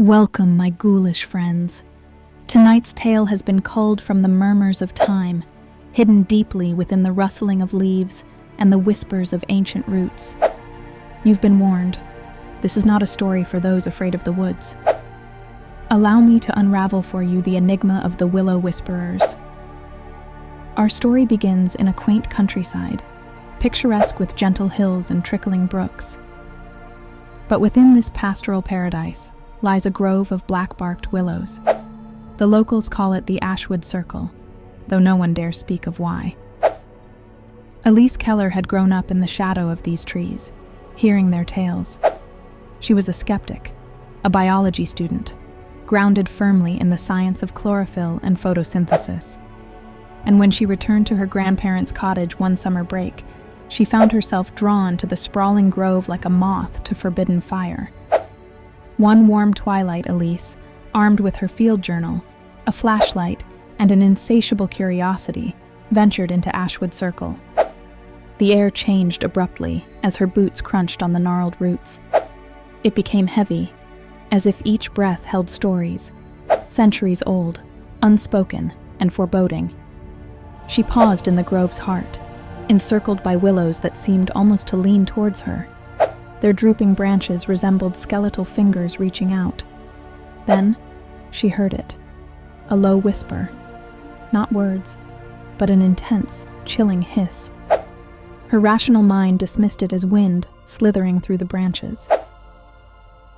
Welcome, my ghoulish friends. Tonight's tale has been culled from the murmurs of time, hidden deeply within the rustling of leaves and the whispers of ancient roots. You've been warned. This is not a story for those afraid of the woods. Allow me to unravel for you the enigma of the Willow Whisperers. Our story begins in a quaint countryside, picturesque with gentle hills and trickling brooks. But within this pastoral paradise lies a grove of black-barked willows. The locals call it the Ashwood Circle, though no one dares speak of why. Elise Keller had grown up in the shadow of these trees, hearing their tales. She was a skeptic, a biology student, grounded firmly in the science of chlorophyll and photosynthesis. And when she returned to her grandparents' cottage one summer break, she found herself drawn to the sprawling grove like a moth to forbidden fire. One warm twilight, Elise, armed with her field journal, a flashlight, and an insatiable curiosity, ventured into Ashwood Circle. The air changed abruptly as her boots crunched on the gnarled roots. It became heavy, as if each breath held stories, centuries old, unspoken, and foreboding. She paused in the grove's heart, encircled by willows that seemed almost to lean towards her. Their drooping branches resembled skeletal fingers reaching out. Then, she heard it. A low whisper. Not words, but an intense, chilling hiss. Her rational mind dismissed it as wind slithering through the branches.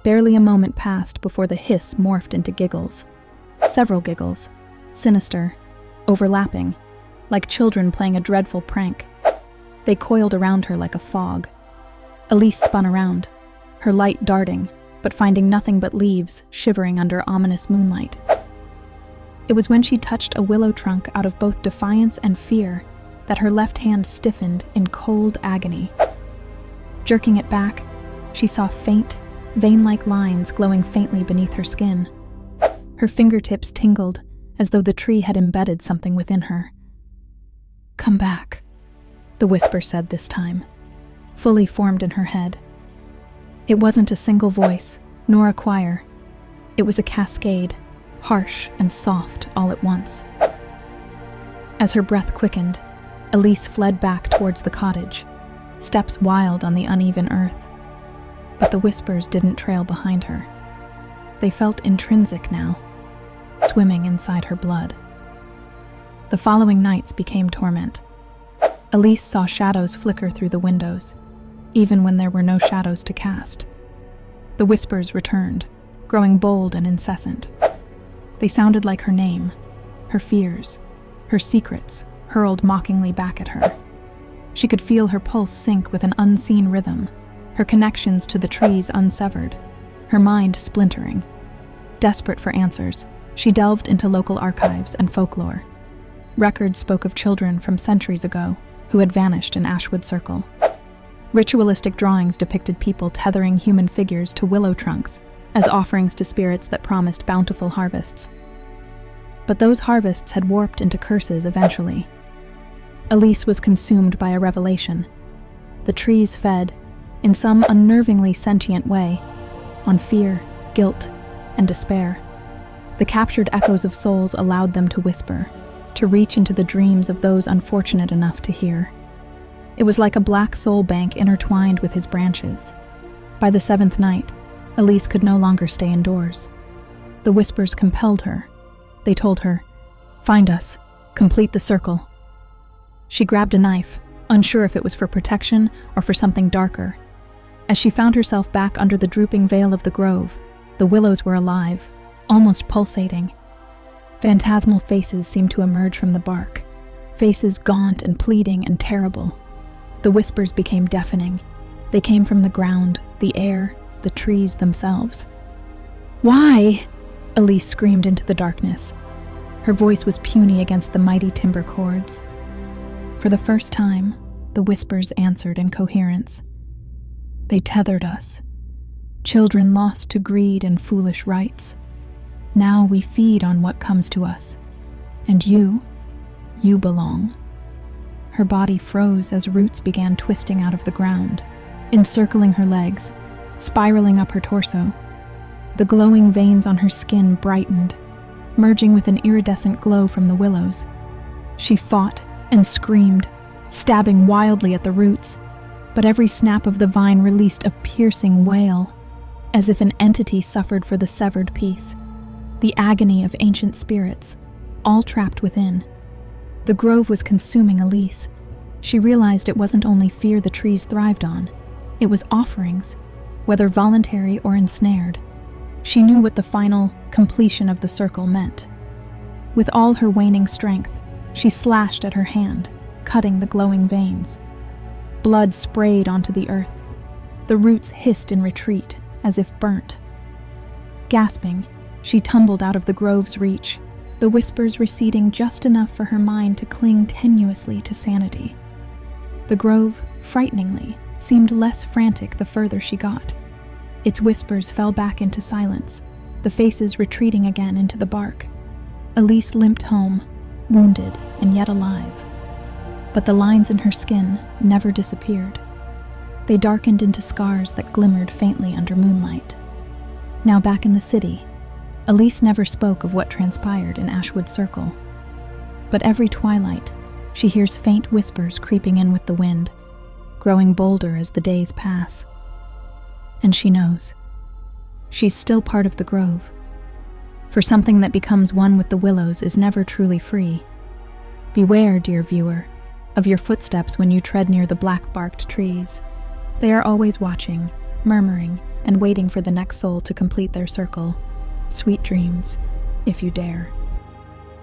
Barely a moment passed before the hiss morphed into giggles. Several giggles, sinister, overlapping, like children playing a dreadful prank. They coiled around her like a fog. Elise spun around, her light darting, but finding nothing but leaves shivering under ominous moonlight. It was when she touched a willow trunk out of both defiance and fear that her left hand stiffened in cold agony. Jerking it back, she saw faint, vein-like lines glowing faintly beneath her skin. Her fingertips tingled as though the tree had embedded something within her. "Come back," the whisper said this time, fully formed in her head. It wasn't a single voice, nor a choir. It was a cascade, harsh and soft all at once. As her breath quickened, Elise fled back towards the cottage, steps wild on the uneven earth. But the whispers didn't trail behind her. They felt intrinsic now, swimming inside her blood. The following nights became torment. Elise saw shadows flicker through the windows, even when there were no shadows to cast. The whispers returned, growing bold and incessant. They sounded like her name, her fears, her secrets hurled mockingly back at her. She could feel her pulse sink with an unseen rhythm, her connections to the trees unsevered, her mind splintering. Desperate for answers, she delved into local archives and folklore. Records spoke of children from centuries ago who had vanished in Ashwood Circle. Ritualistic drawings depicted people tethering human figures to willow trunks as offerings to spirits that promised bountiful harvests. But those harvests had warped into curses eventually. Elise was consumed by a revelation. The trees fed, in some unnervingly sentient way, on fear, guilt, and despair. The captured echoes of souls allowed them to whisper, to reach into the dreams of those unfortunate enough to hear. It was like a black soul bank intertwined with his branches. By the seventh night, Elise could no longer stay indoors. The whispers compelled her. They told her, "Find us, complete the circle." She grabbed a knife, unsure if it was for protection or for something darker. As she found herself back under the drooping veil of the grove, the willows were alive, almost pulsating. Phantasmal faces seemed to emerge from the bark, faces gaunt and pleading and terrible. The whispers became deafening. They came from the ground, the air, the trees themselves. "Why?" Elise screamed into the darkness. Her voice was puny against the mighty timber cords. For the first time, the whispers answered in coherence. "They tethered us. Children lost to greed and foolish rights. Now we feed on what comes to us. And you belong." Her body froze as roots began twisting out of the ground, encircling her legs, spiraling up her torso. The glowing veins on her skin brightened, merging with an iridescent glow from the willows. She fought and screamed, stabbing wildly at the roots, but every snap of the vine released a piercing wail, as if an entity suffered for the severed piece. The agony of ancient spirits, all trapped within. The grove was consuming Elise. She realized it wasn't only fear the trees thrived on, it was offerings, whether voluntary or ensnared. She knew what the final completion of the circle meant. With all her waning strength, she slashed at her hand, cutting the glowing veins. Blood sprayed onto the earth. The roots hissed in retreat, as if burnt. Gasping, she tumbled out of the grove's reach, the whispers receding just enough for her mind to cling tenuously to sanity. The grove, frighteningly, seemed less frantic the further she got. Its whispers fell back into silence, the faces retreating again into the bark. Elise limped home, wounded and yet alive. But the lines in her skin never disappeared. They darkened into scars that glimmered faintly under moonlight. Now back in the city, Elise never spoke of what transpired in Ashwood Circle. But every twilight, she hears faint whispers creeping in with the wind, growing bolder as the days pass. And she knows. She's still part of the grove. For something that becomes one with the willows is never truly free. Beware, dear viewer, of your footsteps when you tread near the black-barked trees. They are always watching, murmuring, and waiting for the next soul to complete their circle. Sweet dreams, if you dare.